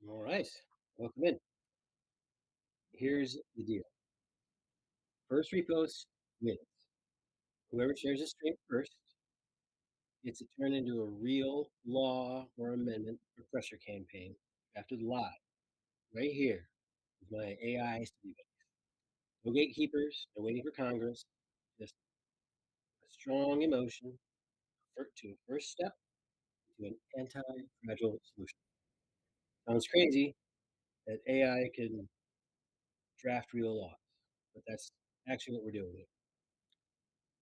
All right. Welcome in. Here's the deal. First repost wins. Whoever shares a stream first gets it turned into a real law or amendment or pressure campaign after the lie. Right here is my AI study book. No gatekeepers, no waiting for Congress, just a strong emotion to a first step to an anti-fragile solution. Sounds crazy that AI can draft real laws, but that's actually what we're doing here.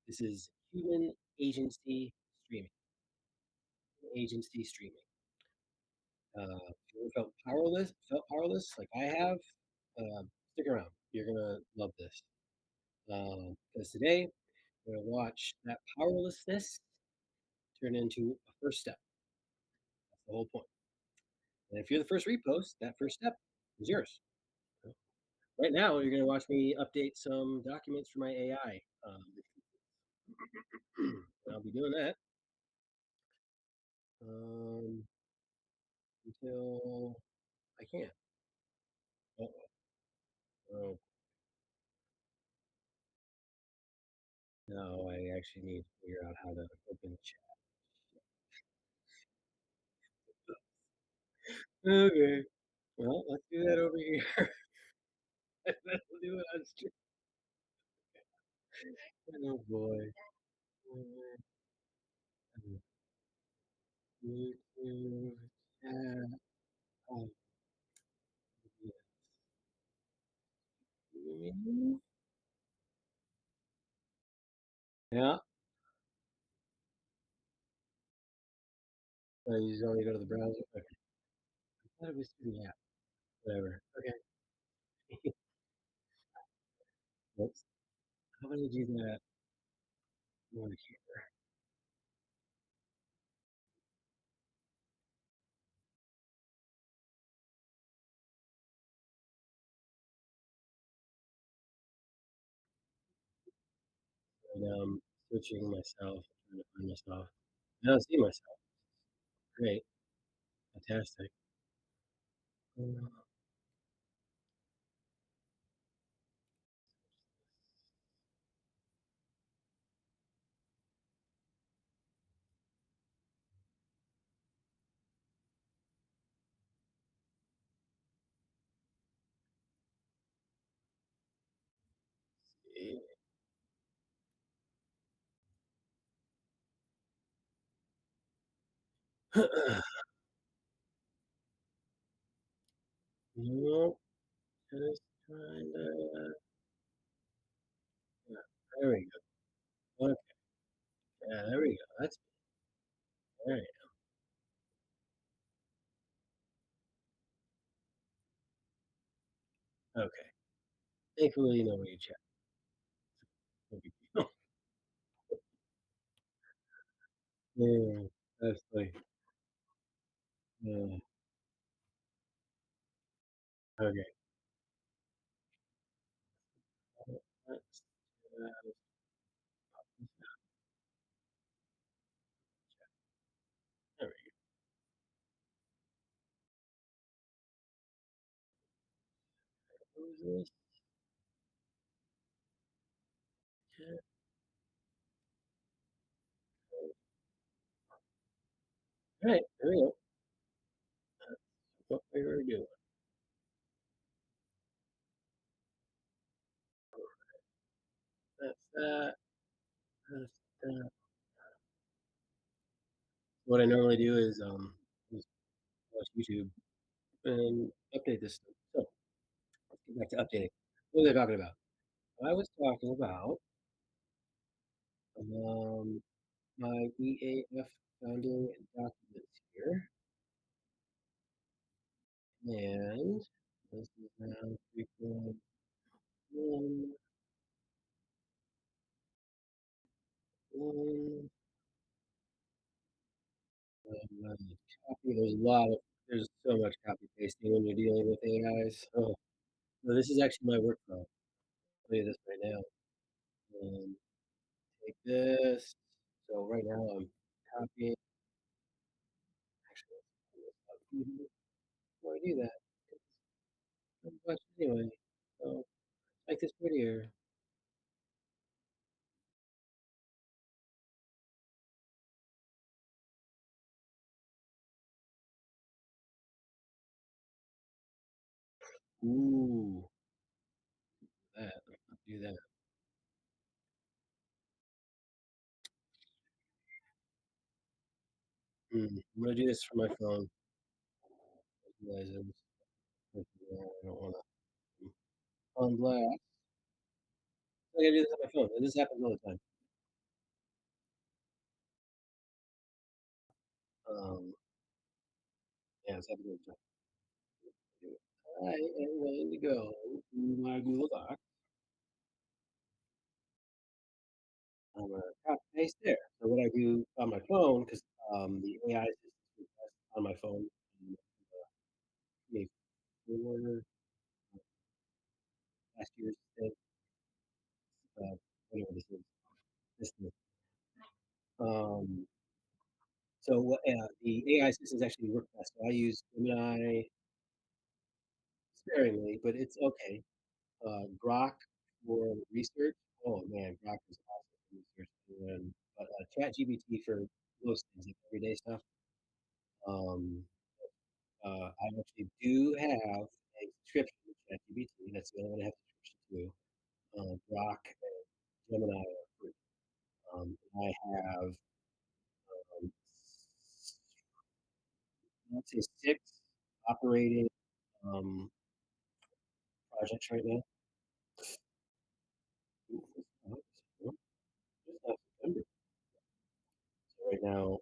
This is human agency streaming. Agency streaming. If you ever felt powerless like I have, stick around. You're gonna love this. Because today we're gonna watch that powerlessness turn into a first step. That's the whole point. And if you're the first repost, that first step is yours. So right now, you're gonna watch me update some documents for my AI. I'll be doing that um, until I can't. Uh-oh. Oh, no, I actually need to figure out how to open chat. Okay. Well, let's do that over here. Let's do it on stream. Oh boy. YouTube chat. Oh, yes. Yeah. So you just only go to the browser. Okay. I thought it was through the app. Whatever. Okay. Let's. How about I do that over here? And searching myself, trying to find myself. I don't see myself. Great. Fantastic. Uh, nope. Just trying to. Yeah, there we go. Okay. Yeah, there we go. That's all right. Okay. Thankfully, nobody checked. No big deal. Yeah, that's funny. Yeah. Okay. Let's, there we go. What is this? Yeah. All right. There we go. What we were doing. That's that. That's that. What I normally do is just watch YouTube and update this stuff. So let's get back to updating. What was I talking about? I was talking about um, my EAF founding documents here, and this is now 3.1. Copy. There's so much copy pasting when you're dealing with AIs. Oh, no, this is actually my workflow. I'll tell you this right now. Um, take this. So right now I'm copying. Actually, let's pull this up. before I do that, I'm watching anyway. So like this prettier. Ooh, that. Do that. I'm gonna do this from my phone. I realize I don't wanna on blast. I gotta do this on my phone. This happens all the time. Um, yeah, it's happening all the time. I am going to go to my Google Doc. I'm gonna copy paste there. So what I do on my phone, because the AI assistant is on my phone, and, me for last year's thing, whatever this is. This thing. Um, so what the AI assistants actually work best. So I use Gemini sparingly, but it's okay. Grok for research. Oh man, Grok is awesome for research. And, but ChatGPT for most things, like everyday stuff. Um, I actually do have a subscription to ChatGPT. That's the only one I have a subscription to. Grok and Gemini are free. I have, um, let's say, six operating um, projects right now. Ooh, it's not September. So right now,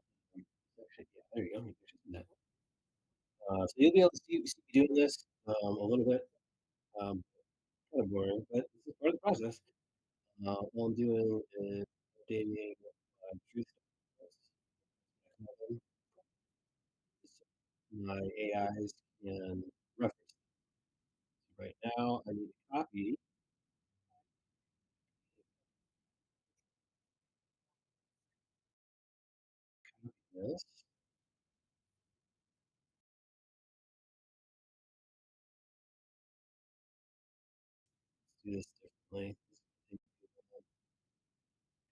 actually, yeah, there you go. You can just do that. So you'll be able to see me doing this a little bit. Um, kind of boring, but this is part of the process. All I'm doing is updating truth mechanism. My AIs can reference. Right now, I need to copy this. Let's do this differently.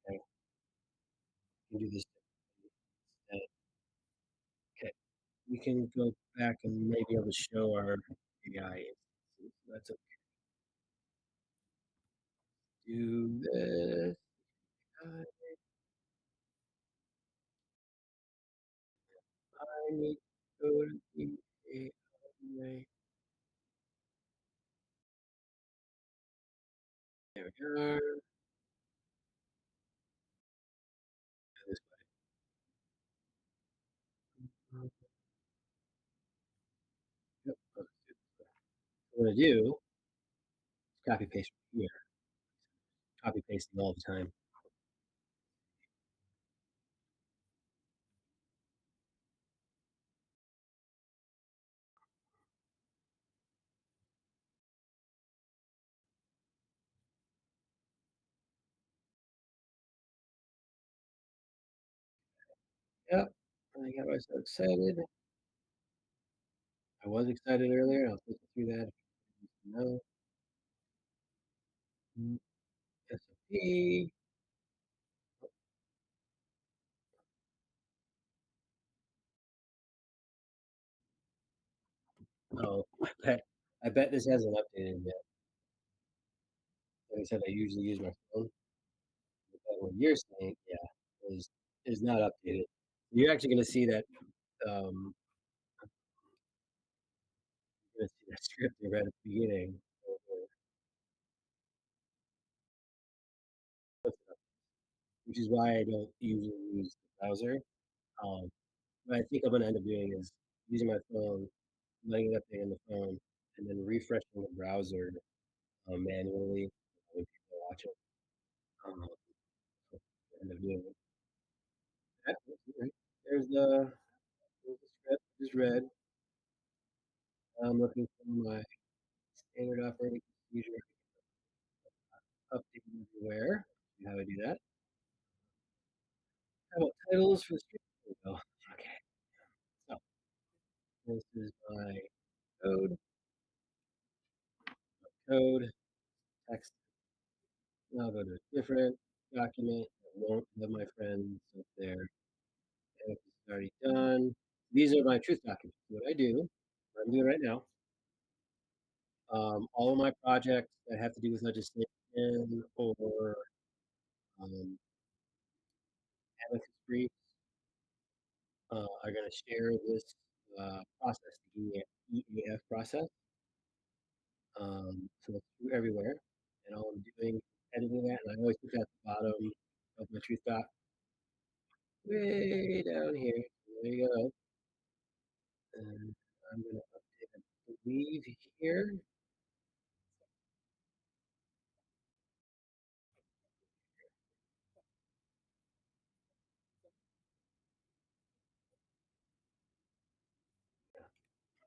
Okay, we can do this differently instead. Okay, we can go back and maybe able to show our AI instances. Let's do this. I need to go to the AI. There we are. This way. Yep. What I'm gonna do is copy paste from here. Copy pasting all the time. Yep. I got myself excited. I was excited earlier. I'll take you through that. No. S&P. Oh, I bet this hasn't updated yet. Like I said, I usually use my phone. But what you're saying, yeah, is not updated. You're actually going to see that. Um, you're going to see that script there right at the beginning, which is why I don't usually use the browser. Um, what I think I'm going to end up doing is using my phone, letting it update on the phone, and then refreshing the browser manually when people watch it. Um, so I end up doing that. Right. There's the script. Just read. I'm looking for my standard operating procedure updated everywhere. See how I do that. How about titles for the script? There we go. Okay. So this is my code, code, text. And I'll go to a different document. I won't have my friends up there. If it's already done. These are my truth documents. What I do, what I'm doing right now, all of my projects that have to do with legislation or um, amicus briefs are going to share this process, the EAF process. So it's through everywhere. And all I'm doing is editing that. And I always put that at the bottom of my truth doc, way down here. There you go. And I'm going to update, I believe, here.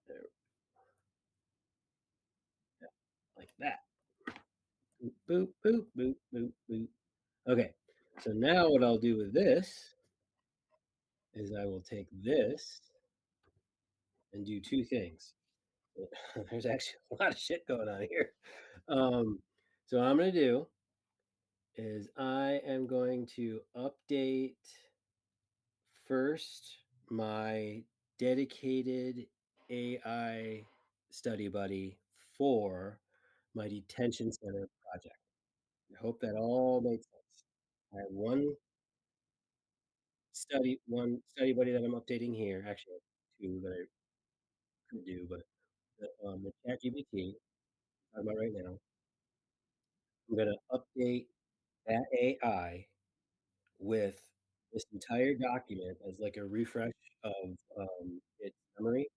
There, yeah, like that. Boop, boop, boop, boop, boop, boop. Okay, so now what I'll do with this is I will take this and do two things. There's actually a lot of shit going on here. So what I'm going to do is I am going to update first my dedicated AI study buddy for my detention center project. I hope that all makes sense. I have one study buddy that I'm updating here. Actually, two that I could do, but the ChatGPT I'm talking about right now. I'm gonna update that AI with this entire document as like a refresh of its memory.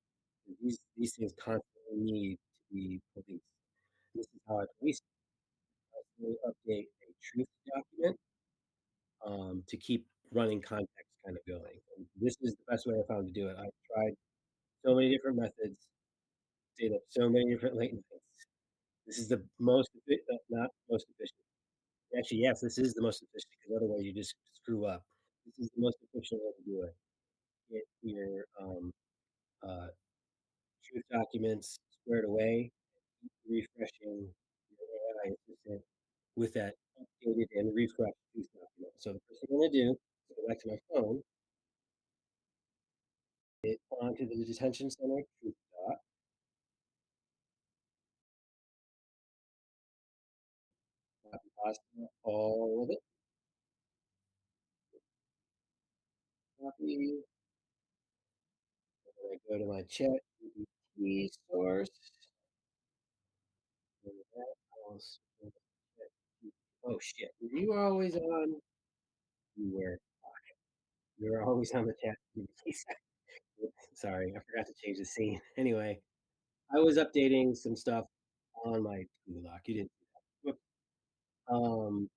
These things constantly need to be policed. This is how I police it. I constantly update a truth document to keep running context kind of going. And this is the best way I found to do it. I've tried so many different methods, stayed up so many different late nights. This is the not most efficient. Actually, yes, this is the most efficient because otherwise you just screw up. This is the most efficient way to do it. Get your uh, truth documents squared away, refreshing your AI assistant with that updated and refreshed truth document. So the first thing I'm going to do is go back to my phone, get onto the detention center truth doc, copy pasta, all of it, copy, and I go to my chat GPT source, and that else. Oh shit! You were always on. You were. You were always on the chat. Sorry, I forgot to change the scene. Anyway, I was updating some stuff on my Lock. You didn't see that. Um,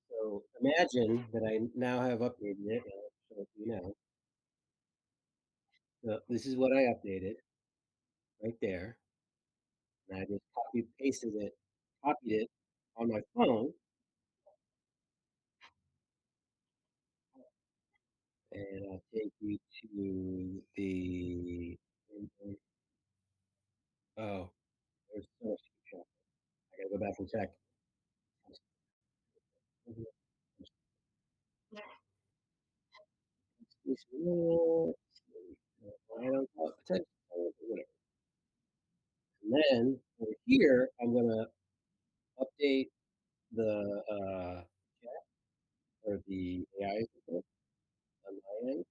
so imagine that I now have updated it. And I'll show it to you now. So this is what I updated right there. And I just copied it on my phone, and I'll take you to the. Oh, there's so much to keep track. I gotta go back and check. I don't call it potential, whatever. And then over here, I'm gonna update the chat or the AI assistant on my end,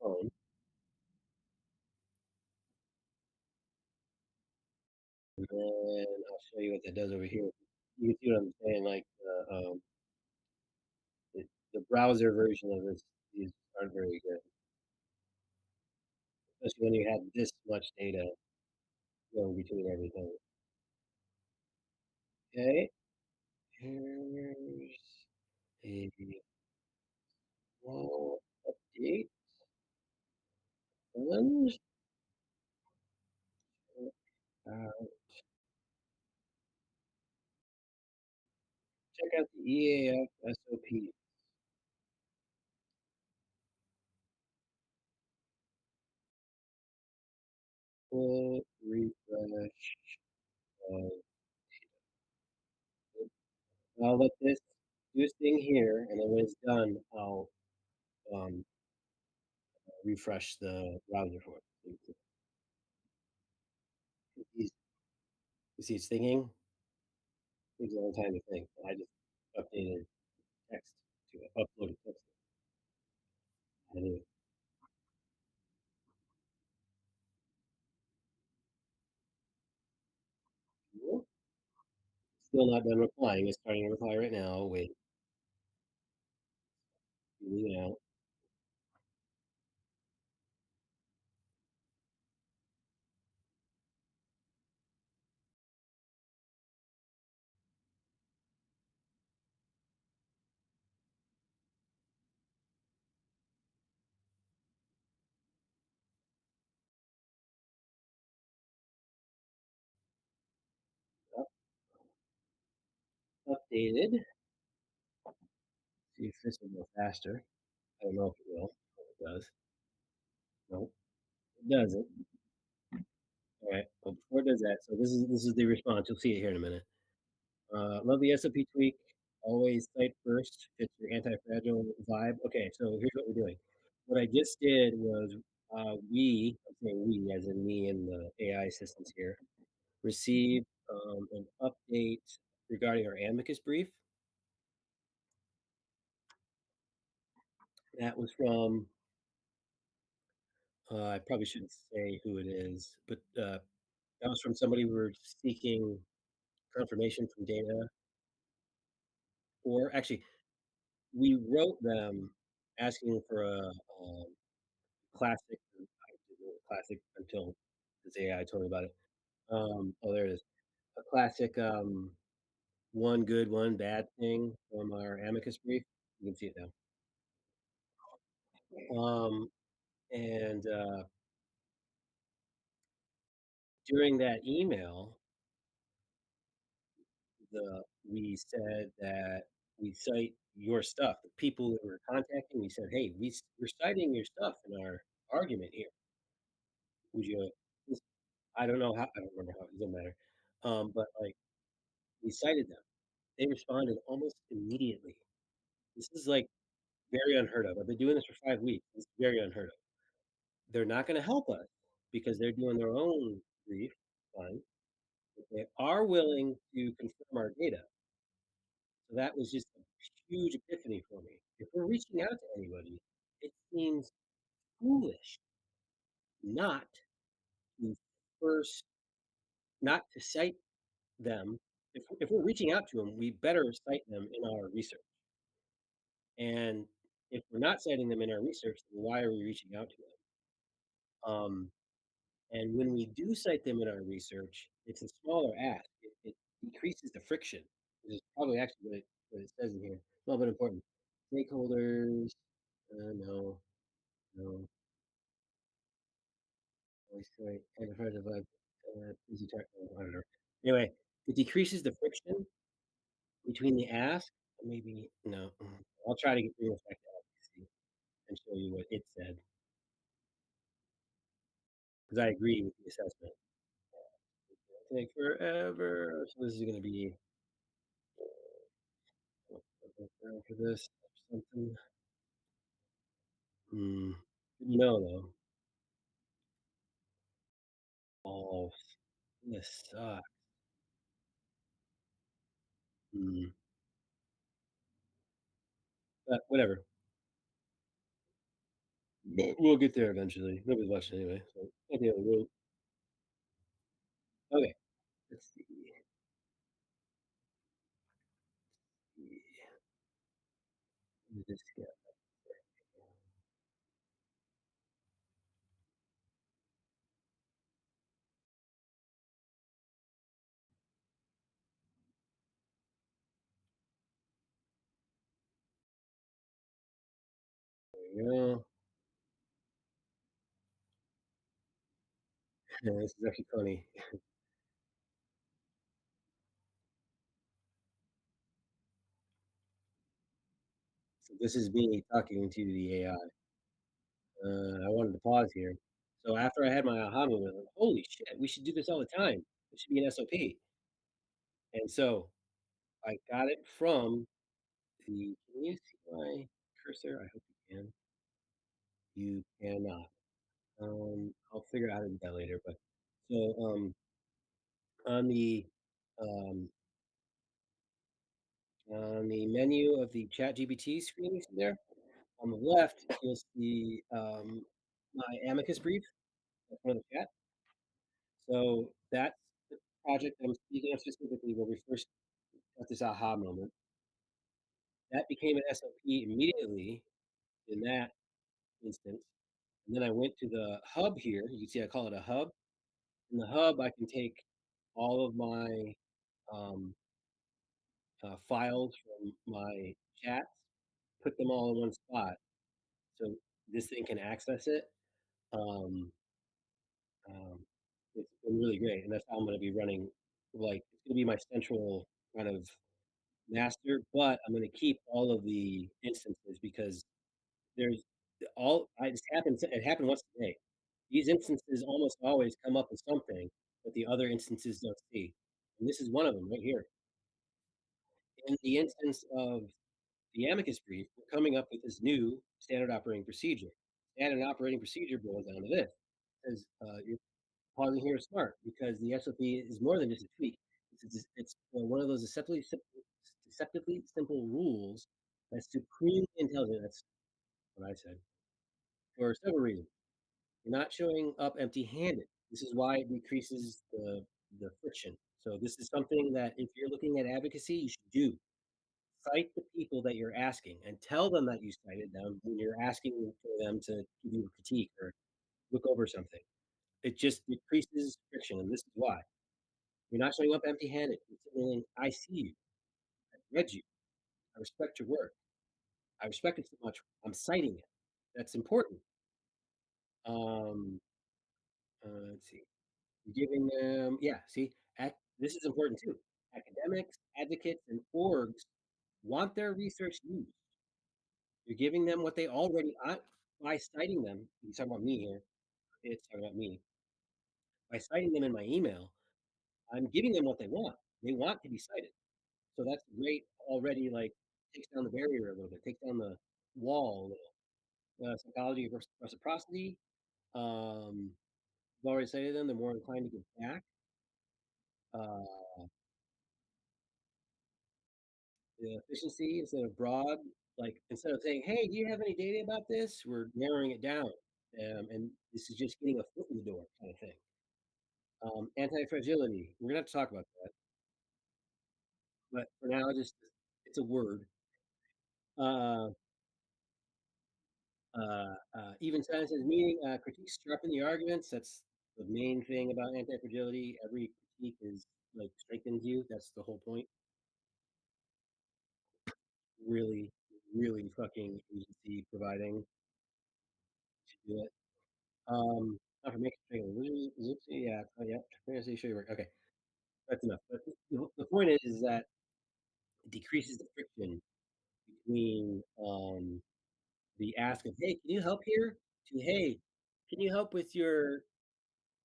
phone, and then I'll show you what that does over here. You can see what I'm saying, like the browser version of this, these aren't very good, especially when you have this much data going between everything. Okay, here's a small update. And uh, check out the EAF SOP. full refresh of I'll let this do its thing here, and then when it's done, I'll um, refresh the browser for it. You see it's thinking. It takes a long time to think. I just updated text to it, uploaded text. Anyway, still not done replying. It's starting to reply right now. Wait, out. Updated. See if this will go faster. I don't know if it will. It does. No, it doesn't. All right. Well, before it does that, so this is the response. You'll see it here in a minute. Love the SOP tweak. Always site first. Fits your anti-fragile vibe. Okay, so here's what we're doing. What I just did was I'm saying we, as in me and the AI assistants here, received an update regarding our amicus brief. That was from, I probably shouldn't say who it is, but that was from somebody we were seeking confirmation from data. Or actually, we wrote them asking for a classic. I didn't know classic until this AI told me about it. Oh, there it is. A classic one good, one bad thing from our amicus brief. You can see it now. And during that email, we said that we cite your stuff. The people that we're contacting, we said, hey, we're citing your stuff in our argument here. Would you? I don't know how. I don't remember how. It doesn't matter. But like we cited them. They responded almost immediately. This is like very unheard of. I've been doing this for 5 weeks. It's very unheard of. They're not going to help us because they're doing their own brief. Fine. But they are willing to confirm our data. So that was just a huge epiphany for me. If we're reaching out to anybody, it seems foolish not to first, not to cite them. If we're reaching out to them, we better cite them in our research. And if we're not citing them in our research, then why are we reaching out to them? And when we do cite them in our research, it's a smaller ask. It decreases the friction, which is probably actually what it says in here. Small but important. Stakeholders, no, no. Voice right, antifragile vibe, easy tech. I don't know. Anyway, it decreases the friction between the ask. Maybe no. I'll try to get through effect and show you what it said because I agree with the assessment. Take forever. So this is going to be for this or something. Hmm. No, though. Oh, this sucks. Hmm. But whatever. But we'll get there eventually. Nobody's watching anyway. So okay, okay. Let's see. This guy. There you go. Yeah, this is actually funny. So this is me talking to the AI. I wanted to pause here. So after I had my aha moment, like, holy shit, we should do this all the time. It should be an SOP. And so I got it from the, can you see my cursor? I hope you can. You cannot. I'll figure out how to do that later. But so on the um, on the menu of the Chat GPT screen, you see there on the left, you'll see my amicus brief for the chat. So that's the project I'm speaking of specifically where we first got this aha moment. That became an SOP immediately in that instance. And then I went to the hub here. You can see I call it a hub. In the hub, I can take all of my um, files from my chats, put them all in one spot, so this thing can access it. Um, um, it's been really great, and that's how I'm going to be running. Like it's going to be my central kind of master, but I'm going to keep all of the instances because there's all I just happens it happened once a day. These instances almost always come up with something that the other instances don't see. And this is one of them right here. In the instance of the amicus brief, we're coming up with this new standard operating procedure. Standard operating procedure boils down to this. It says you're pausing here is smart because the SOP is more than just a tweak. It's one of those deceptively simple rules that's supremely intelligent. That's what I said for several reasons. You're not showing up empty-handed. This is why it decreases the friction. So this is something that if you're looking at advocacy, you should do. Cite the people that you're asking and tell them that you cited them when you're asking for them to give you a critique or look over something. It just decreases friction, and this is why. You're not showing up empty-handed. It's saying, I see you. I read you. I respect your work. I respect it so much. I'm citing it. That's important. Um, let's see. Giving them, yeah, see, this is important too. Academics, advocates, and orgs want their research used. You're giving them what they already by citing them. He's talking about me here. It's talking about me. By citing them in my email, I'm giving them what they want. They want to be cited. So that's great already, like, takes down the barrier a little bit, takes down the wall a little. Psychology of reciprocity. I've already said to them, they're more inclined to give back. Uh, the efficiency instead of broad, like instead of saying, "Hey, do you have any data about this?" We're narrowing it down, and this is just getting a foot in the door kind of thing. Anti-fragility. We're gonna have to talk about that, but for now, just it's a word. Uh, even sentences meaning critiques sharpen the arguments. That's the main thing about anti-fragility. Every critique is like strengthens you. That's the whole point. Really, really fucking agency providing to do it. Confirmation training. Yeah, oh, yeah. Transparency, show your work. Okay, that's enough. But the point is that it decreases the friction between the ask of, "Hey, can you help here?" to, "Hey, can you help with your?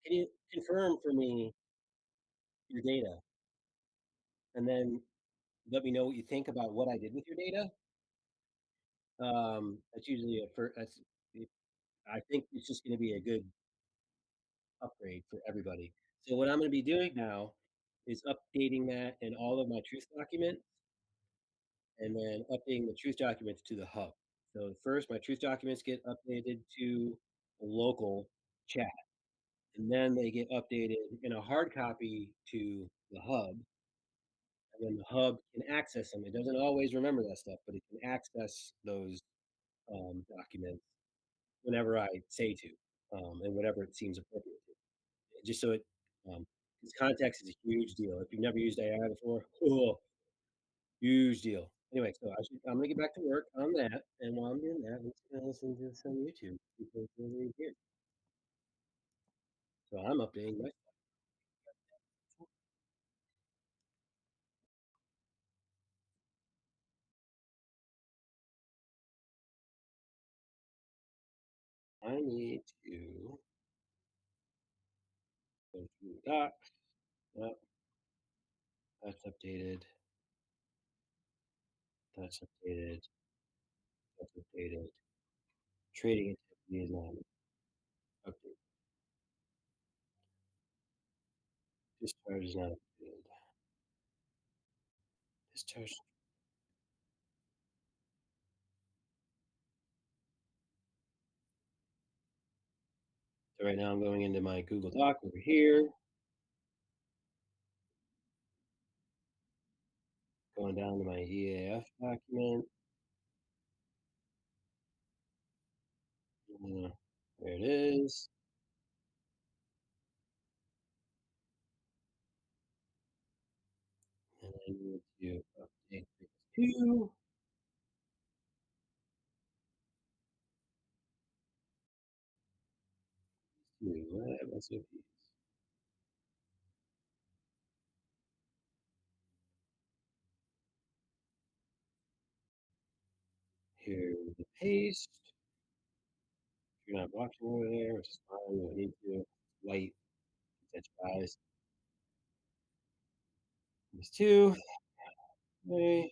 Can you confirm for me your data, and then let me know what you think about what I did with your data?" That's usually a first. That's I think it's just going to be a good upgrade for everybody. So what I'm going to be doing now is updating that in all of my truth documents and then updating the truth documents to the hub. So first, my truth documents get updated to a local chat, and then they get updated in a hard copy to the hub, and then the hub can access them. It doesn't always remember that stuff, but it can access those documents whenever I say to, and whatever it seems appropriate to. Just so it, because context is a huge deal. If you've never used AI before, cool, huge deal. Anyway, so I'm gonna get back to work on that, and while I'm doing that, I'm just gonna listen to some YouTube because it's really here. So I'm updating my. I need to Go to docs. Yep, that's updated. That's updated. That's updated. Trading activity is not updated. Discharge is not updated. Discharge. So right now I'm going into my Google Doc over here, going down to my EAF document. Uh, there it is. And I need to update this to SOPs. Here's the paste. If you're not watching over there, which is fine, you don't need to. Light, catch your eyes. These two. Okay.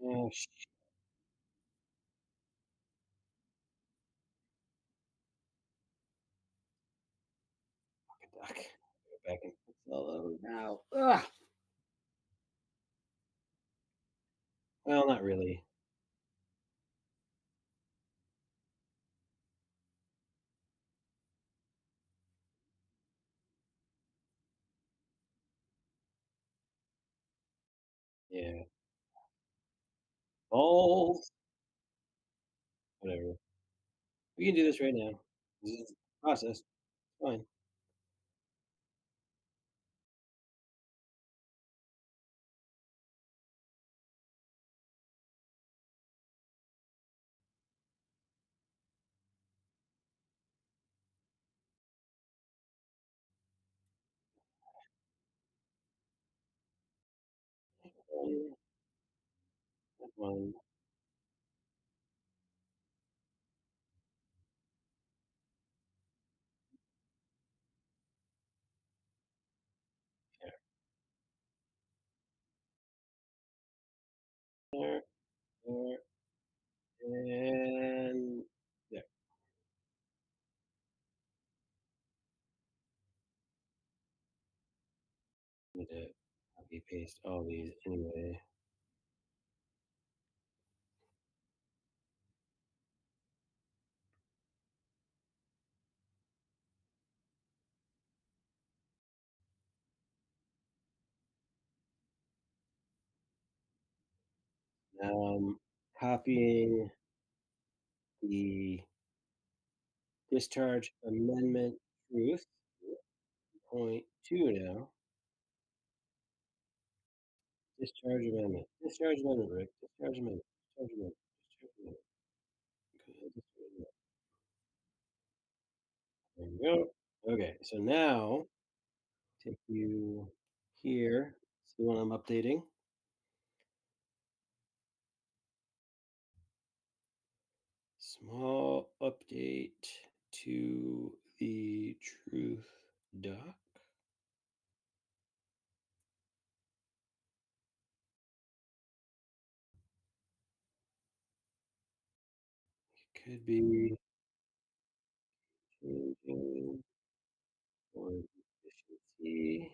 Oh, duck. Go back and fix all over now. Ugh. Well, not really. Yeah. Balls. Whatever. We can do this right now. This is the process. Fine. One, one, there, there, and there. Need to copy paste all these anyway. Now I'm copying the discharge amendment truth. Point two now. Discharge amendment. Discharge amendment, Rick. Discharge amendment. Discharge amendment. Discharge amendment. Okay, discharge amendment. There we go. Okay, so now take you here. It's the one I'm updating. Small update to the truth doc. Could be changing for efficiency.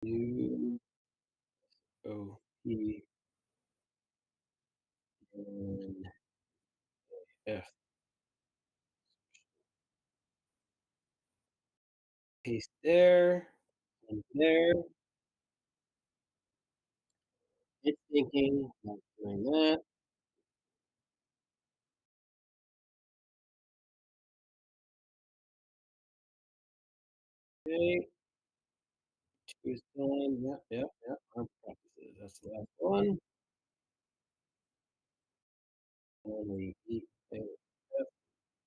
New OP and F. Paste there and there. It's thinking, not doing that. Okay, two is done. Yep, yep, yep. Arm practices. That's the last one. Only eat F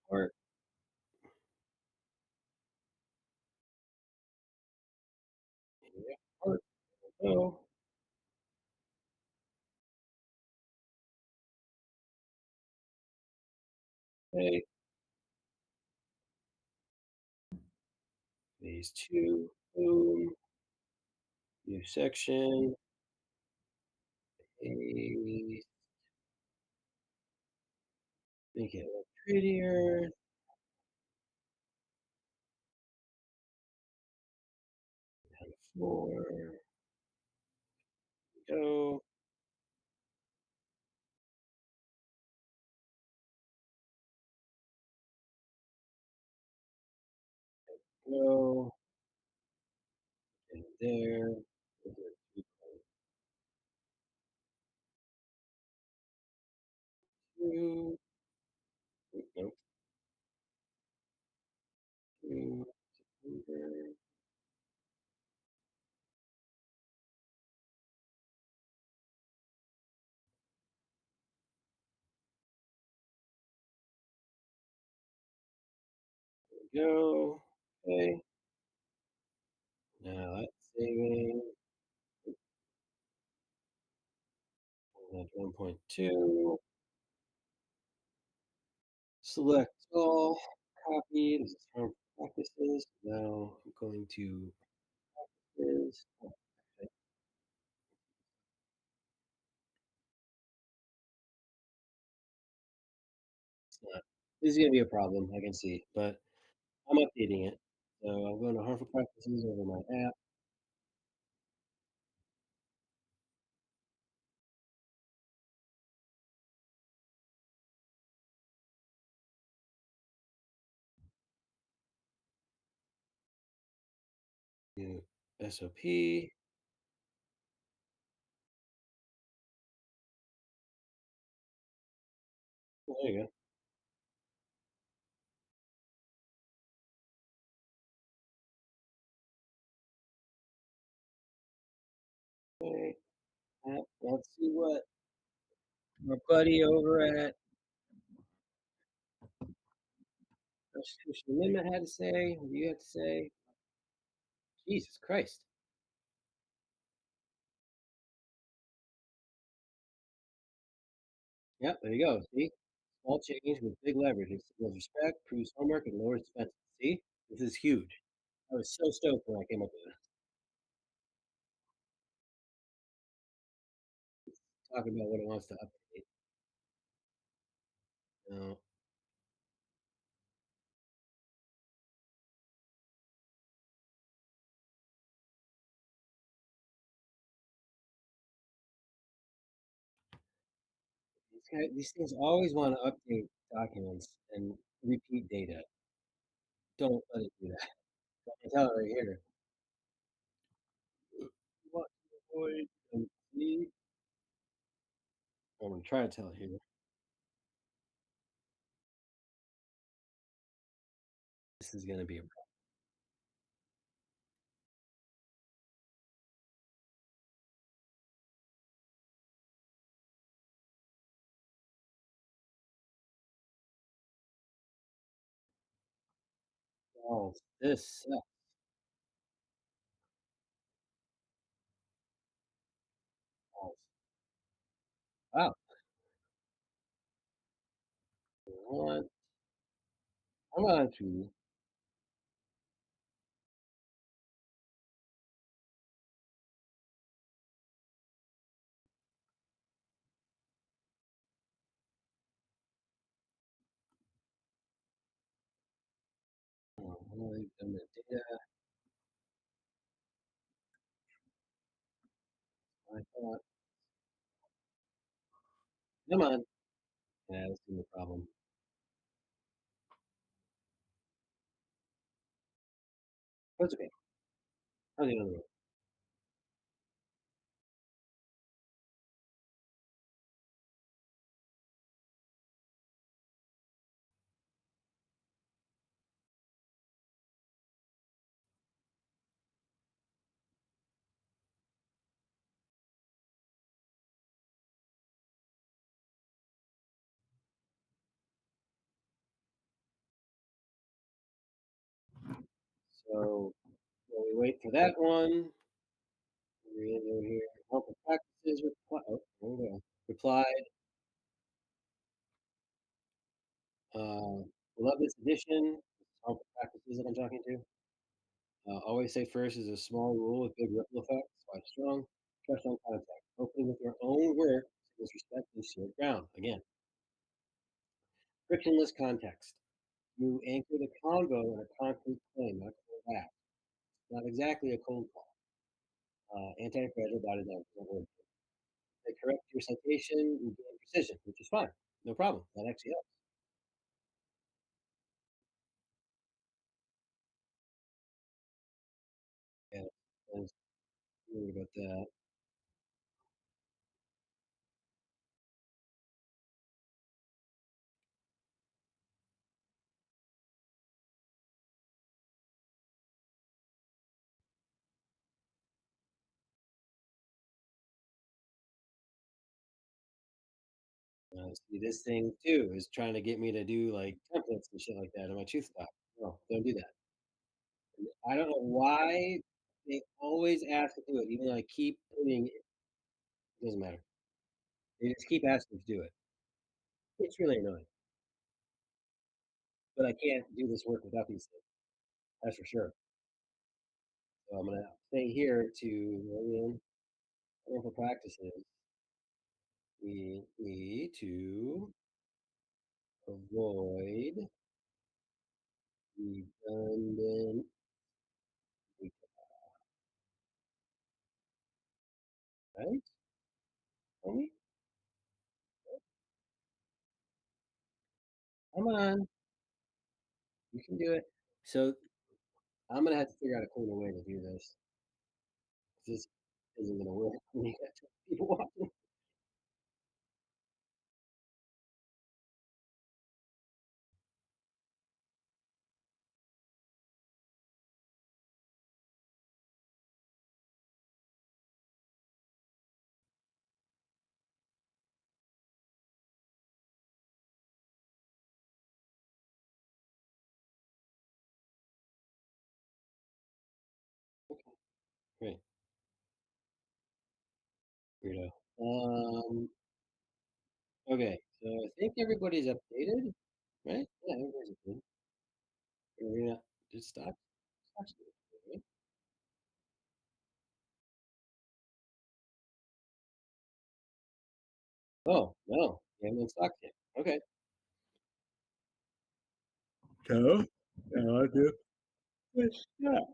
part. Yep, part. So Okay. Phase two. Boom. New section. Paste. Make it look prettier. On the floor. Go. Go. And there. We'll do it 3.2. Nope. 2. September. Go. Okay. Now that's saving. That's 1.2. Select all. Copy. This is harmful practices. Now I'm going to is oh, okay, it's not. This is gonna be a problem, I can see, but I'm updating it. So I'm going to harmful practices over my app. New SOP. Oh, there you go. Okay. Let's see what our buddy over at Constitutional Amendment had to say. What do you have to say? Jesus Christ. Yep, there you go. See? Small change with big leverage. It signals respect, proves homework, and lowers defenses. See? This is huge. I was so stoked when I came up with it. Talking about what it wants to update. No, these things always want to update documents and repeat data. Don't let it do that. I tell it right here. What to avoid complete. I'm gonna try to tell it here. This is gonna be a problem. This sucks. Wow. What? I'm going to. I'm gonna leave them the data. I thought. Come on. Yeah, that's gonna be a problem. That's okay. I'll do another one. So while we wait for that one, we're gonna go here. Helpful practices reply. Oh, there we go. Replied. Love this edition. Harmful practices that I'm talking to. Always say first is a small rule with big ripple effects. Why strong? Trust on contact. Opening with your own work signals respect and shared ground. Again, frictionless context. You anchor the convo in a concrete claim, not cold act. Not exactly a cold call. Anti-fragile body language. They correct your citation, you gain precision, which is fine. No problem. That actually helps. Yeah, I was worried about that. See, this thing too is trying to get me to do like templates and shit like that in my truth stop. No, don't do that. I don't know why they always ask to do it, even though I keep putting it. It doesn't matter. They just keep asking to do it. It's really annoying, but I can't do this work without these things. That's for sure. So I'm gonna stay here to wonderful practices. We need to avoid redundant. Right? Homie? Come on, you can do it. So I'm gonna have to figure out a cleaner way to do this. This isn't gonna work when you got people watching. Great, weirdo. Okay, so I think everybody's updated, right? Yeah, everybody's updated. We're gonna just stop. Stop. Right? Oh no, you haven't been stocked yet. Okay. So, I do. Yeah.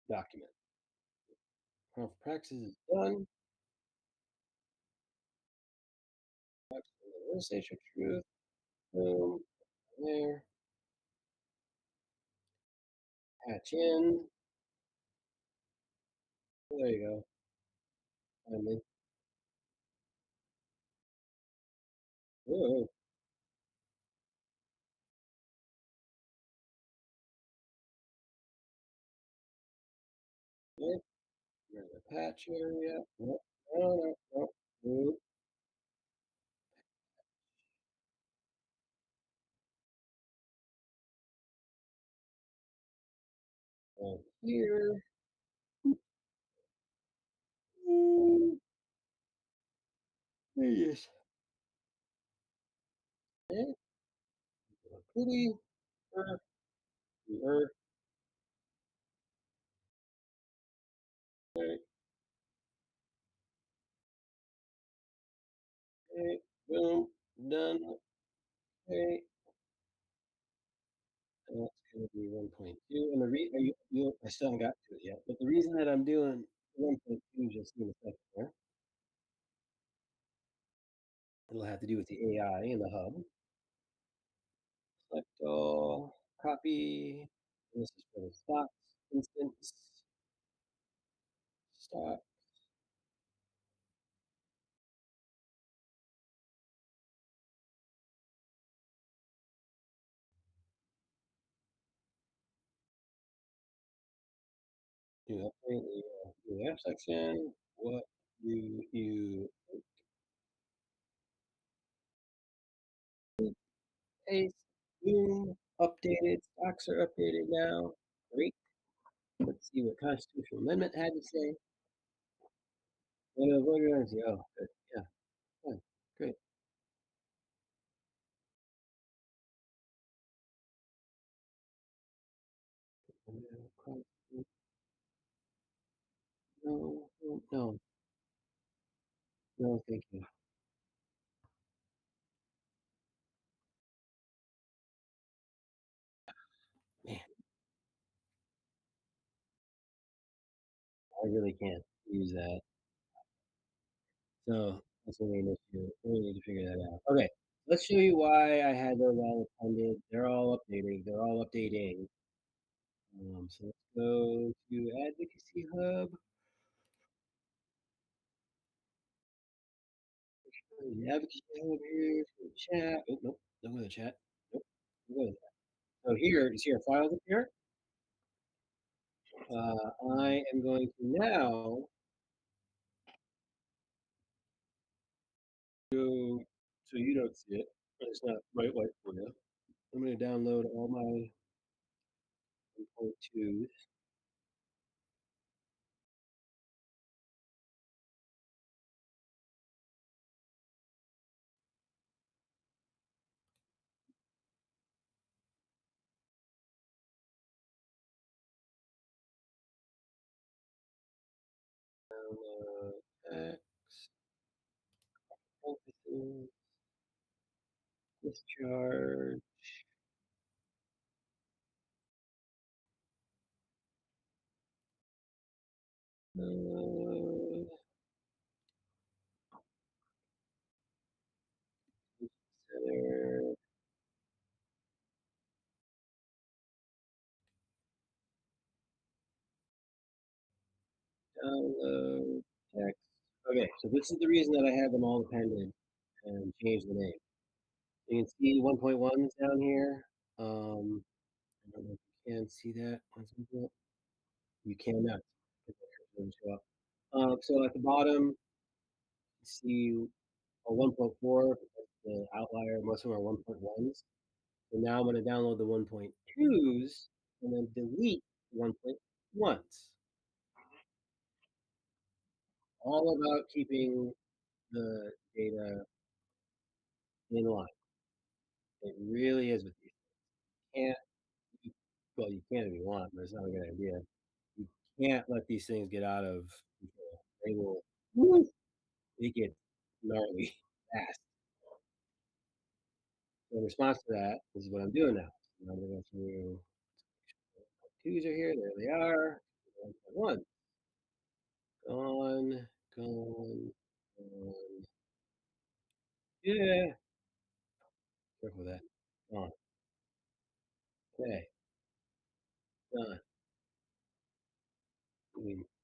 Document. Practice is done. Realization truth. Boom. There. Patch in. There you go. Finally. Whoa. Yep. There's a patch area. No, no, no, no. Move. Here. Mm, yes. Okay. Pretty. Earth. The earth. Okay. Okay. Boom. Done. Okay. And that's going to be 1.2. And I still haven't got to it yet, but the reason that I'm doing 1.2 just in a second there, it'll have to do with the AI in the hub. Select all, copy. And this is for the stocks instance. Stock. Do update the app section. What do you paste? Boom. Updated. Stocks are updated now. Great. Let's see what constitutional amendment had to say. What are you going to say? Oh, good. Yeah. Fine. Great. No, no, no, no, thank you. Man, I really can't use that. So that's gonna be an issue. We need to figure that out. Okay, let's show you why I had those all appended. They're all updating. They're all updating. So let's go to Advocacy Hub. The Advocacy Hub here. Go to chat. Oh, nope. Don't go to the chat. Nope. Don't go to that. So here, you see our files up here? I am going to now go so you don't see it. It's not bright white for you. I'm going to download all my 1.2s. Download text, emphasis, discharge. Download, center, download text. Okay, so this is the reason that I had them all appended and changed the name. You can see 1.1 is down here. I don't know if you can see that. You cannot. Doesn't show up. So at the bottom, you see a 1.4, that's the outlier. Most of them are 1.1s. So now I'm going to download the 1.2s and then delete 1.1s. All about keeping the data in line. It really is with these. Can't well, you can if you want, but it's not a good idea. You can't let these things get out of control. They will woo, they get gnarly fast. So in response to that, this is what I'm doing now. So I'm going to go through twos are here. There they are. 1.1. Gone, gone, gone. Yeah. Careful with that. Gone. Okay. Done.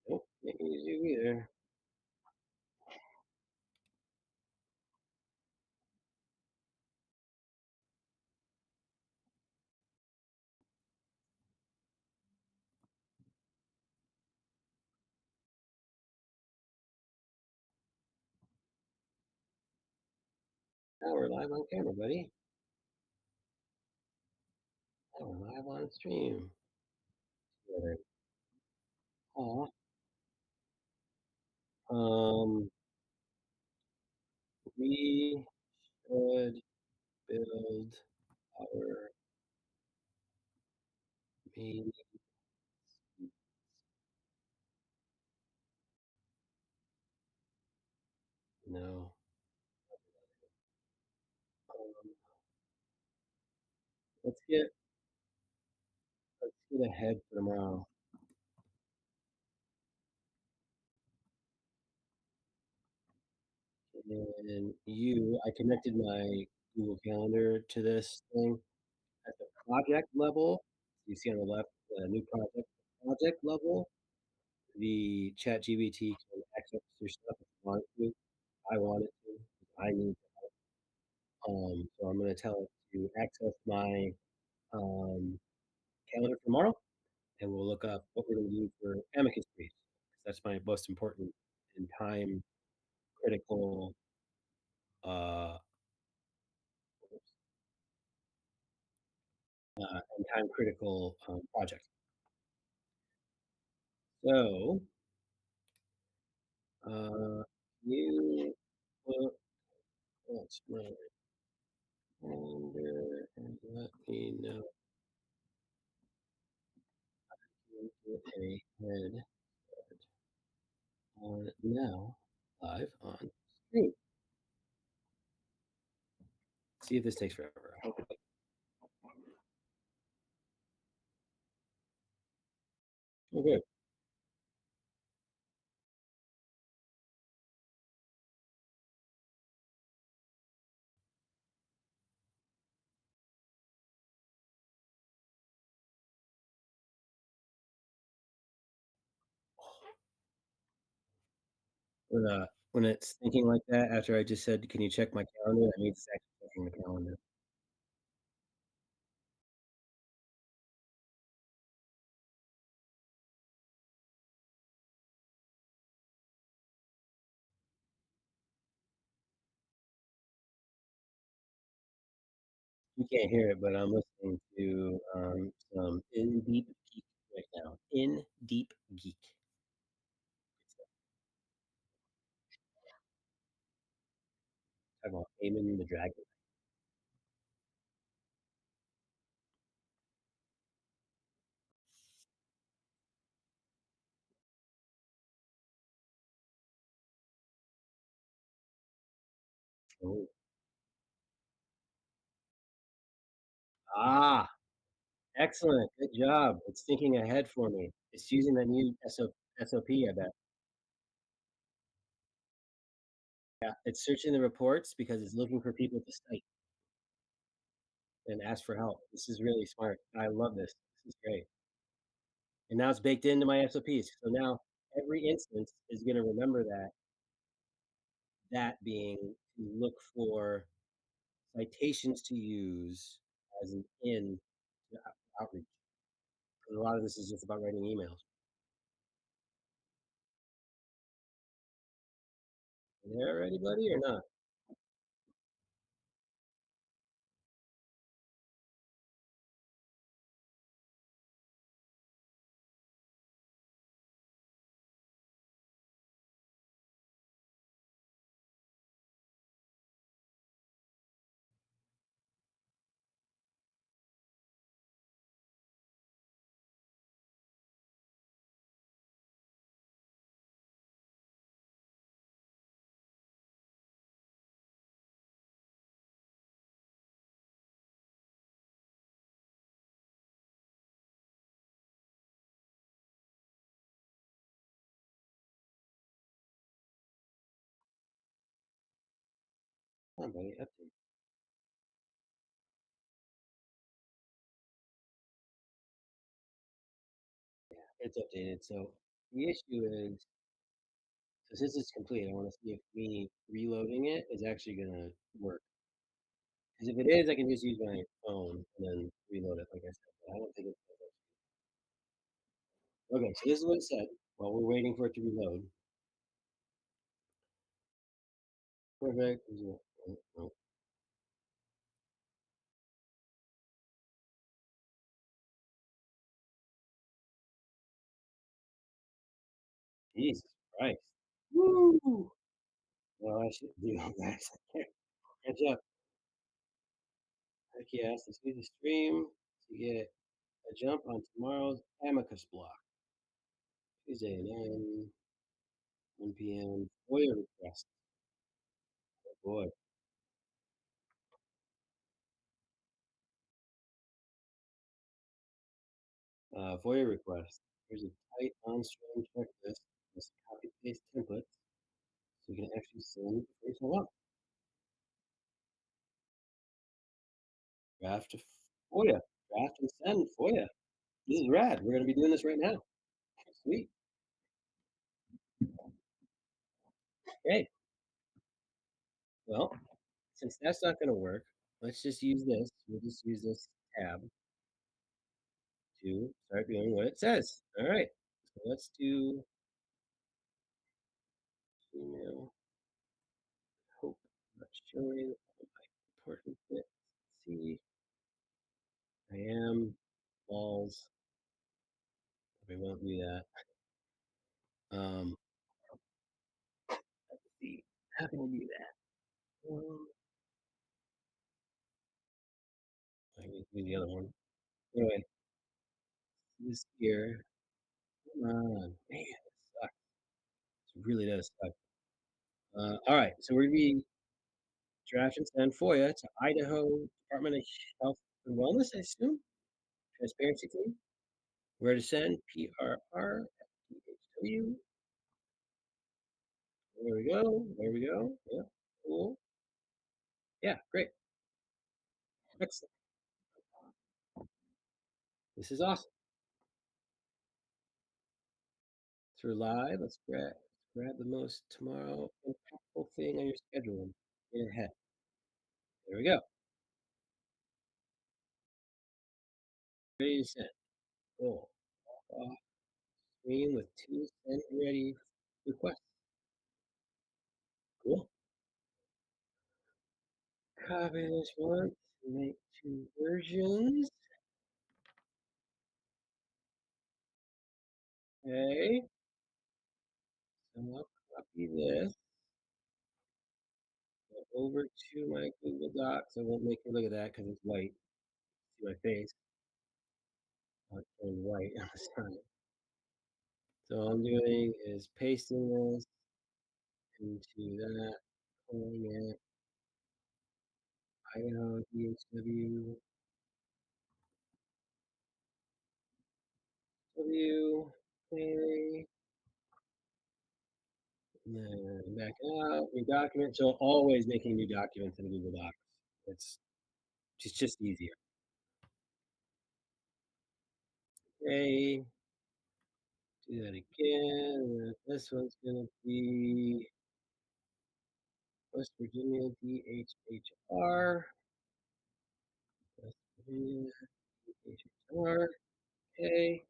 Nope. Can't use you either. Now we're live on camera, buddy. Now we're live on stream. Aw. Um, we should build our main. No. Um, let's get ahead for tomorrow. And I connected my Google Calendar to this thing at the project level. You see on the left, the new project level. The chat GBT can access your stuff if you want to. I want it to. I need so I'm going to tell it to access my um, calendar for tomorrow, and we'll look up what we're going to do for amicus briefs. That's my most important and time critical uh, and time critical project. So you put what's my calendar and let me know. Get a head on now, live on screen. See if this takes forever. Okay. When it's thinking like that after I just said, "Can you check my calendar?" That means it's actually checking the calendar. You can't hear it, but I'm listening to, some In Deep Geek right now. In Deep Geek. Talking about Aemon the Dragon. Oh. Ah, excellent, good job. It's thinking ahead for me. It's using that new SOP, I bet. Yeah, it's searching the reports because it's looking for people to cite and ask for help. This is really smart. I love this. This is great. And now it's baked into my SOPs. So now every instance is gonna remember that being to look for citations to use as an in to outreach. 'Cause a lot of this is just about writing emails. You there already, buddy, or not? Come on, buddy, update. It's updated. So the issue is, so since it's complete, I want to see if me reloading it is actually gonna work. Because if it is, I can just use my phone and then reload it, like I said. But I don't think it's okay. So this is what it said while we're waiting for it to reload. Perfect. Oh, oh, Jesus Christ. Woo! Well, I should do that. I can't catch up. Heck yes, let's do the stream to get a jump on tomorrow's Amicus block. Tuesday, 1 p.m. FOIA request. Oh boy. FOIA request. Here's a tight on-stream checklist with copy-paste templates so you can actually send before you show up. Draft FOIA. Draft and send FOIA. This is rad. We're going to be doing this right now. Sweet. Okay. Well, since that's not going to work, let's just use this. We'll just use this tab to start doing what it says. All right. So let's do email. Hope not showing all my important bits. Let's see. I am balls. We won't do that. Let's see. How can we do that? I can do the other one. Anyway, this here. Come on, man, this sucks. It really does suck. All right, so we're gonna be draft and send FOIA to Idaho Department of Health and Wellness, I assume. Transparency team. Where to send? PRRFTHW. There we go. There we go. Yeah, cool. Yeah, great. Excellent. This is awesome. So we're live. Let's grab the most tomorrow impactful thing on your schedule and get ahead. There we go. Ready to send. Cool. Off screen with two send ready requests. Cool. Copy this one. Make two versions. Okay. So I'll copy this over to my Google Docs. I won't make you look at that because it's white. See my face. I'll turn white on the side. So all I'm doing is pasting this into that, calling it Idaho DHW okay, and then back out, new document. So always making new documents in Google Docs. It's just easier. Okay, do that again. And this one's gonna be West Virginia DHHR. West Virginia DHHR. Okay,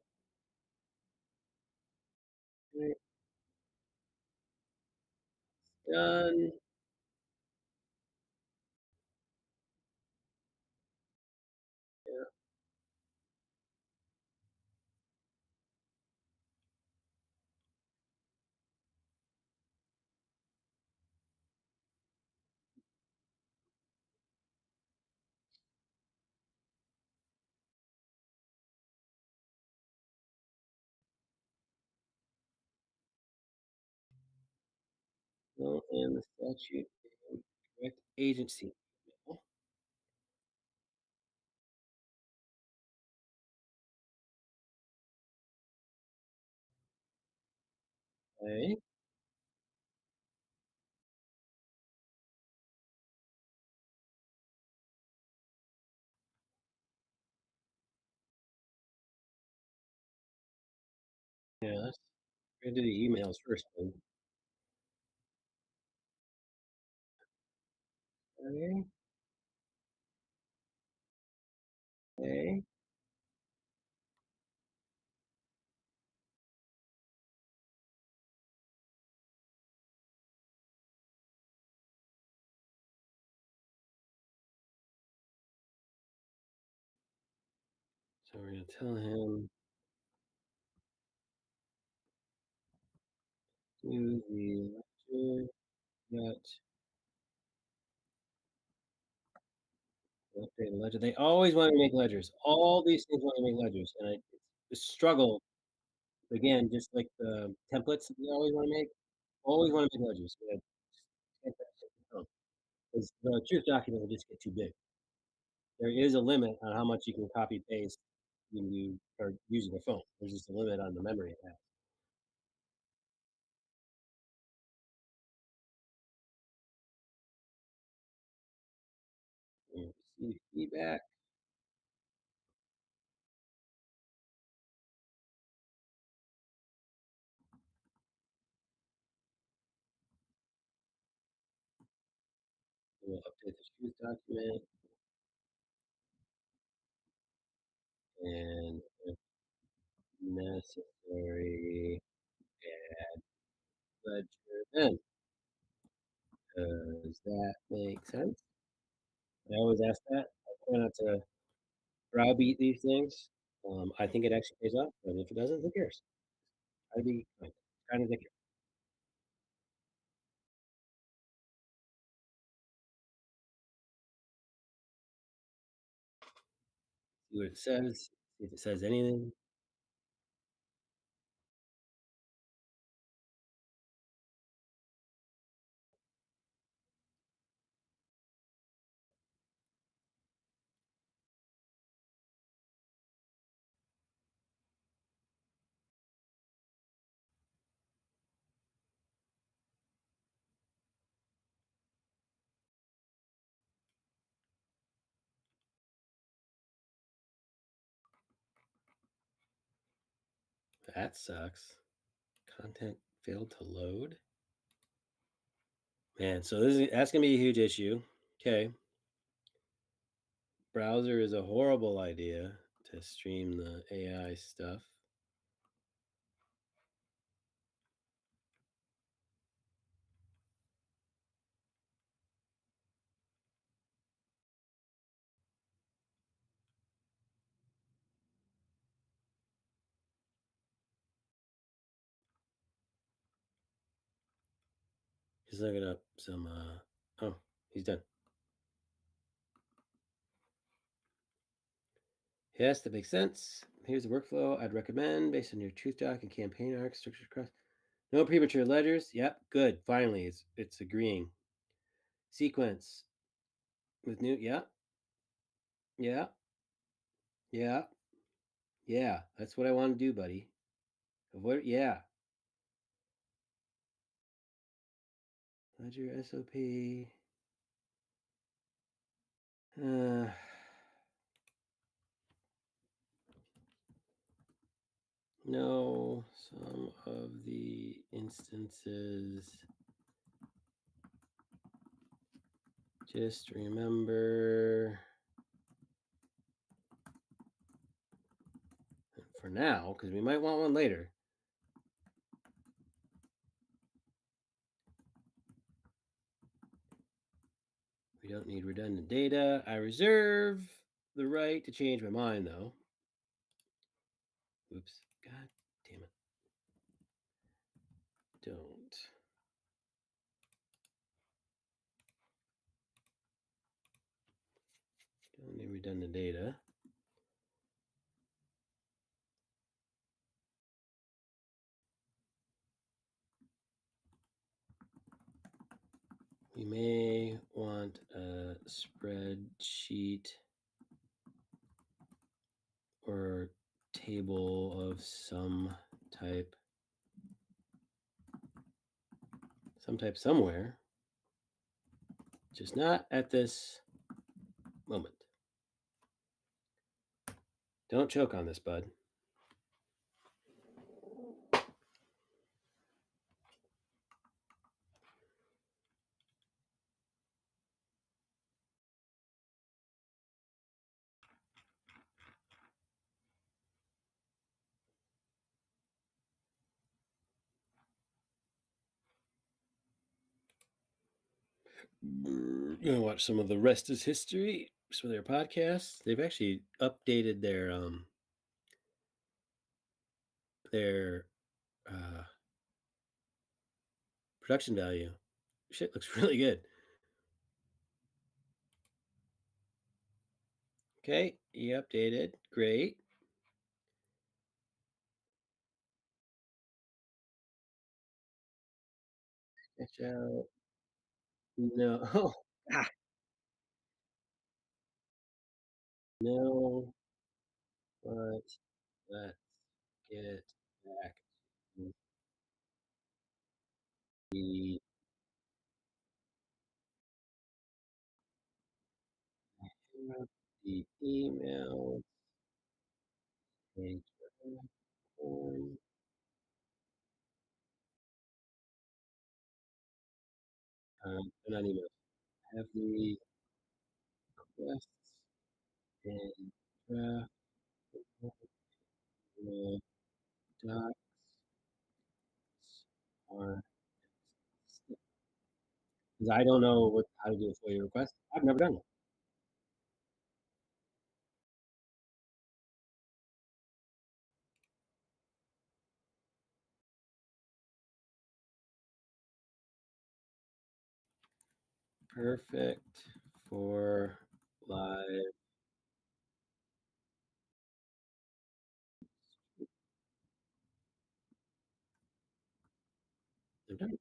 okay, done. Yeah, no, and the statute and correct agency. Okay, yes. We're gonna do the emails first. Then. Okay, okay. So we're gonna tell him do the lecture that update ledger. They always want to make ledgers. All these things want to make ledgers, and it's a struggle. Again, just like the templates that they always want to make, always want to make ledgers. Yeah, get that shit done. 'Cause the truth document will just get too big. There is a limit on how much you can copy paste when you are using a phone. There's just a limit on the memory it has. Receive feedback. We'll update the truth document, and if necessary, add ledger then. Does that make sense? I always ask that. I try not to browbeat these things. I think it actually pays off, but if it doesn't, who cares? Try to be kind. Kind of think. See what it says. See if it says anything. That sucks. Content failed to load. Man, so that's gonna be a huge issue. Okay. Browser is a horrible idea to stream the AI stuff. He's looking up some oh, he's done. Yes, that makes sense. Here's the workflow I'd recommend based on your truth doc and campaign arc structured across. No premature ledgers. Yep, good. Finally, it's agreeing. Sequence with new. Yeah, yeah, yeah, yeah. That's what I want to do, buddy. Avoid. Yeah. Ledger SOP. Uh, no, some of the instances. Just remember for now, because we might want one later. We don't need redundant data. I reserve the right to change my mind, though. Oops. God damn it. Don't need redundant data. We may want a spreadsheet or table of some type somewhere, just not at this moment. Don't choke on this, bud. You want to watch some of the Rest is History, some of their podcasts? They've actually updated their production value. Shit looks really good. Okay, he updated. Great. Catch out. No. Oh, ah, no. But let's get back to the the email page. Not emails. Have the requests and draft the docs are because I don't know how to do a FOIA request. I've never done one. Perfect for live. They're done.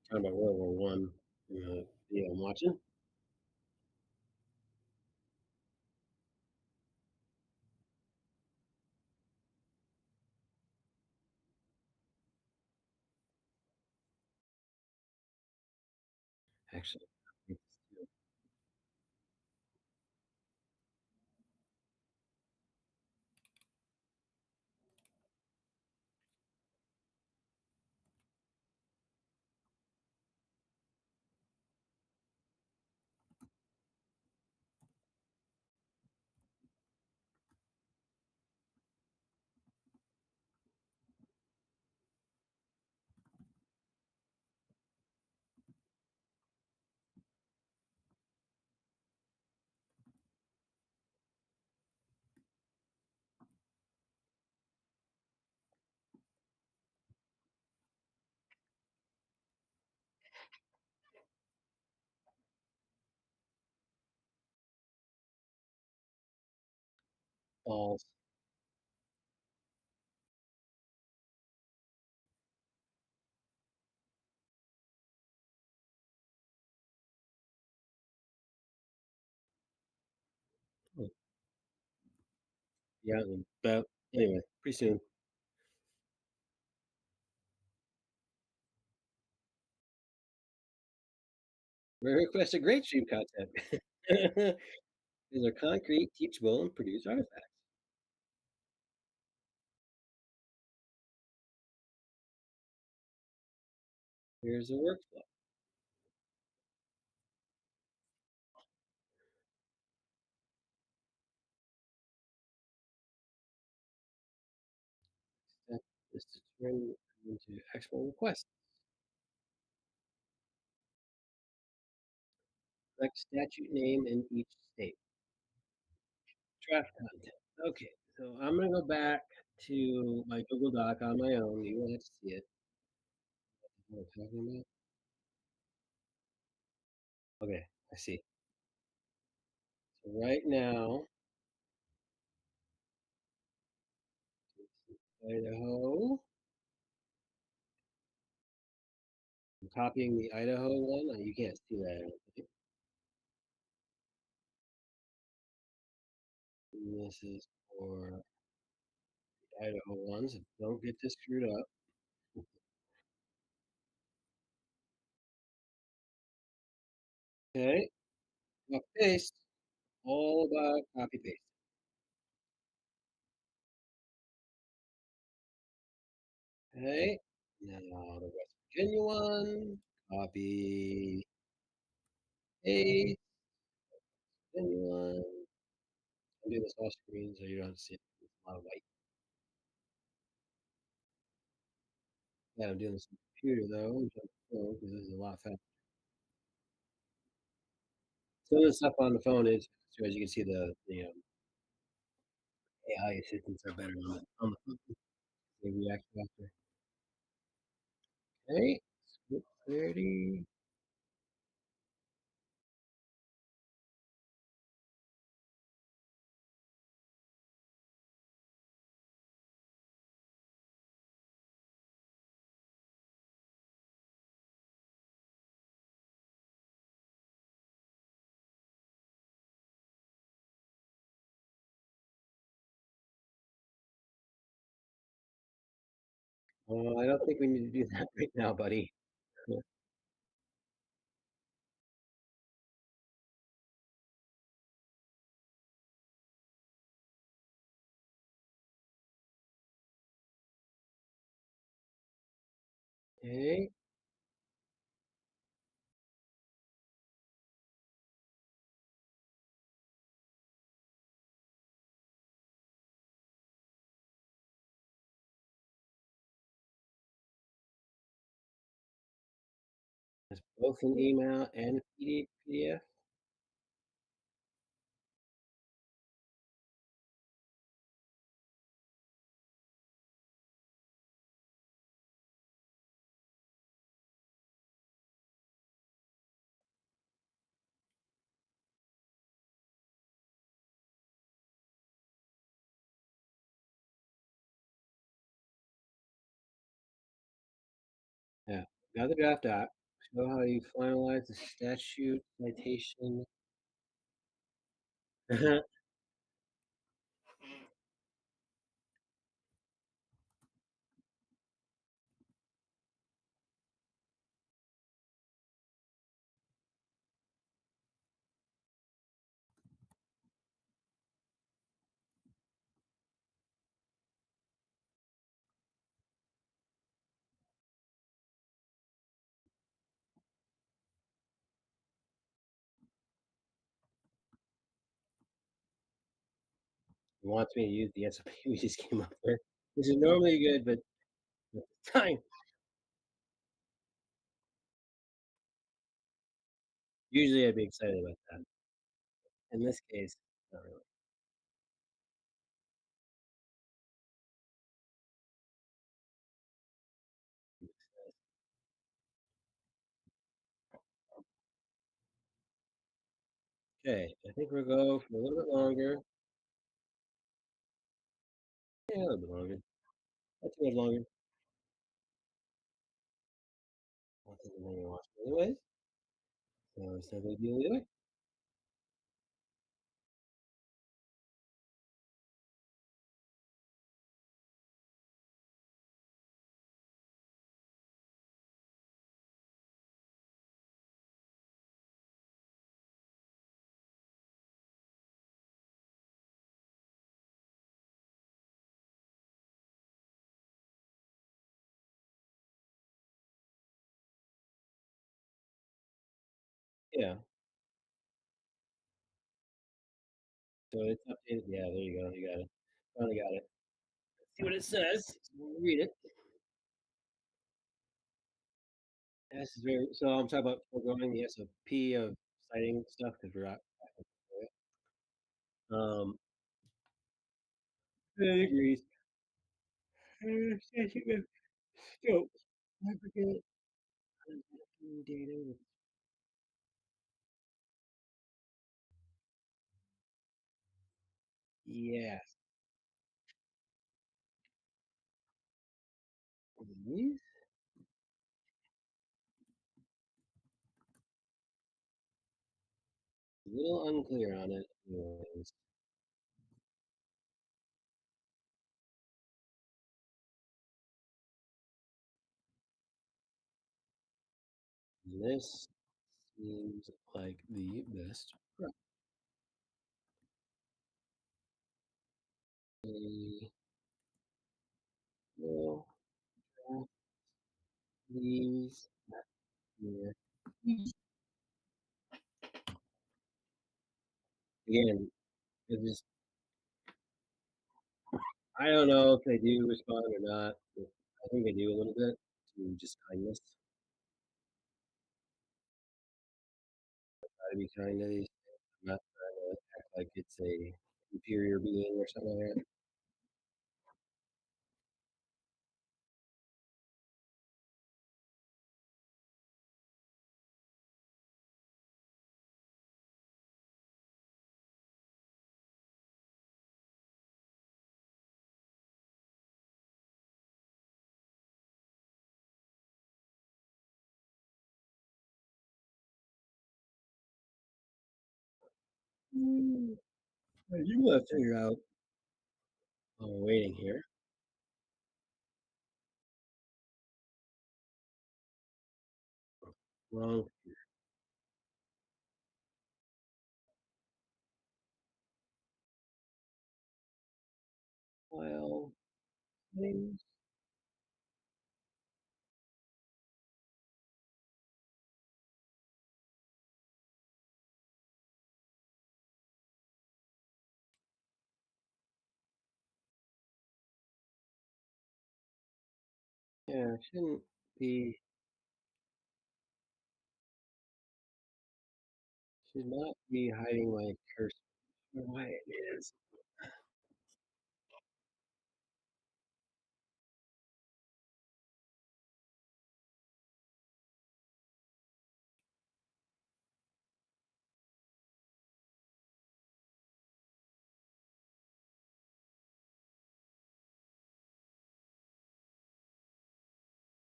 Talking about World War I, video I'm watching. Actually, false. Oh, yeah, but anyway, pretty soon. Request a great stream content. These are concrete, teachable, and produce artifacts. Here's a workflow. Step is to turn into export request. Select statute name in each state. Draft content. Okay, so I'm gonna go back to my Google Doc on my own. You won't have to see it. What I'm talking about. Okay, I see. So right now, Idaho. I'm copying the Idaho one. You can't see that. I don't think. And this is for the Idaho ones. Don't get this screwed up. Okay, copy paste. All about copy paste. Okay, now the West Virginia one. Copy paste. Virginia one. I'm doing this off screen so you don't see it. It's a lot of white. Yeah, I'm doing this on the computer though, because this is a lot faster. Some of the stuff on the phone is, so as you can see, the AI assistants are better on the phone. They react faster. Okay, script clarity. I don't think we need to do that right now, buddy. Okay, it's both an email and a PDF. Yeah, got the draft doc. So how you finalize the statute citation. You want me to use the SOP we just came up with, which is normally good, but at the time, usually I'd be excited about that. In this case, not really. Okay, I think we'll go for a little bit longer. Yeah, a little bit longer. Not too much longer. I don't think I'm gonna watch it anyways, so it's no big deal either. Yeah, so it's updated. Yeah, there you go. You got it. Finally got it. See what it says. We'll read it. This is very so I'm talking about foregoing the SOP of citing stuff because we're not. I agrees. Statute of scope. Aggregate data. Yes. Please. A little unclear on it. Anyways. This seems like the best. We will draft these here. Again, it just I don't know if they do respond or not. But I think they do a little bit to just kindness. Try to be kind to these. I'm not trying to act like it's a superior being or something like that. Mm. You will figure out while we're waiting here. Wrong file names. Yeah, it shouldn't be, should not be hiding my cursor. I don't know why it is.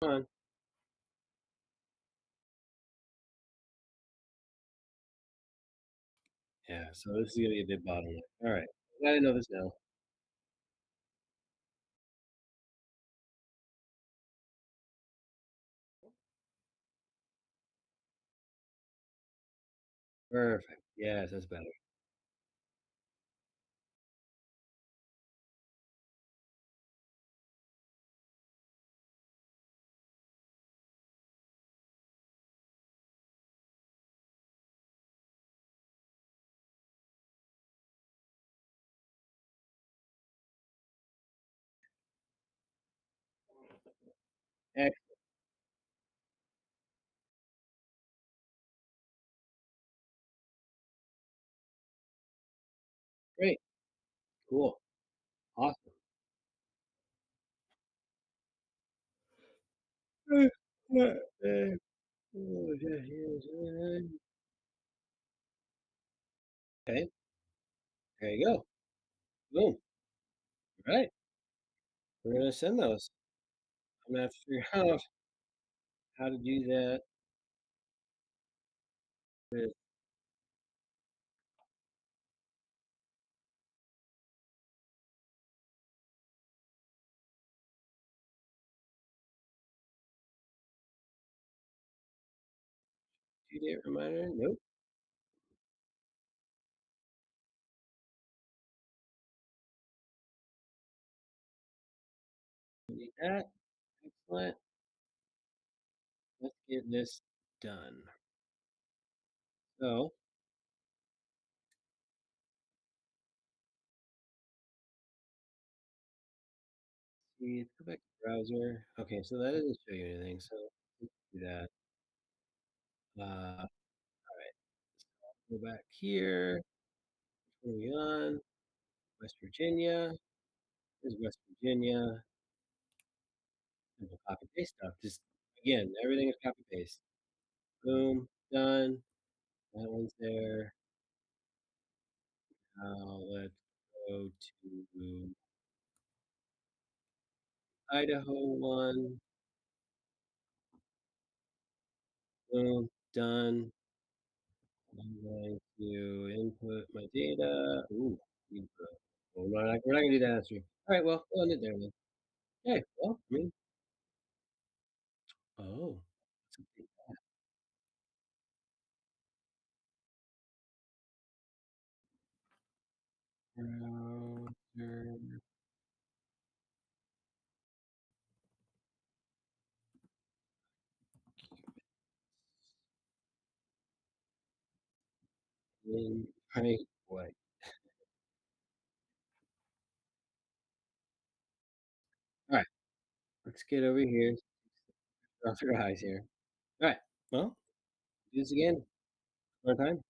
Come on. Yeah, so this is gonna be a big bottleneck. All right. Glad I know this now. Perfect. Yes, that's better. Excellent. Great. Cool. Awesome. Okay, there you go. Boom. All right. We're gonna send those. I'm gonna have to figure out how to do that with due date reminder. Nope. Need that. Excellent. Let's get this done. So, see, let's go back to browser. Okay, so that doesn't show you anything. So let's do that. All right. Go back here. Where are we on? West Virginia. There's West Virginia. Simple copy paste stuff. Just again, everything is copy paste. Boom. Done. That one's there. Now let's go to Idaho one. Boom. Done. I'm going to input my data. Ooh, input. Well, we're not gonna do that on stream. All right, well, we'll end it there then. Okay, well, I mean, oh, let's update browser in right way. All right, let's get over here. Off your eyes here. All right, well, do this again. One more time.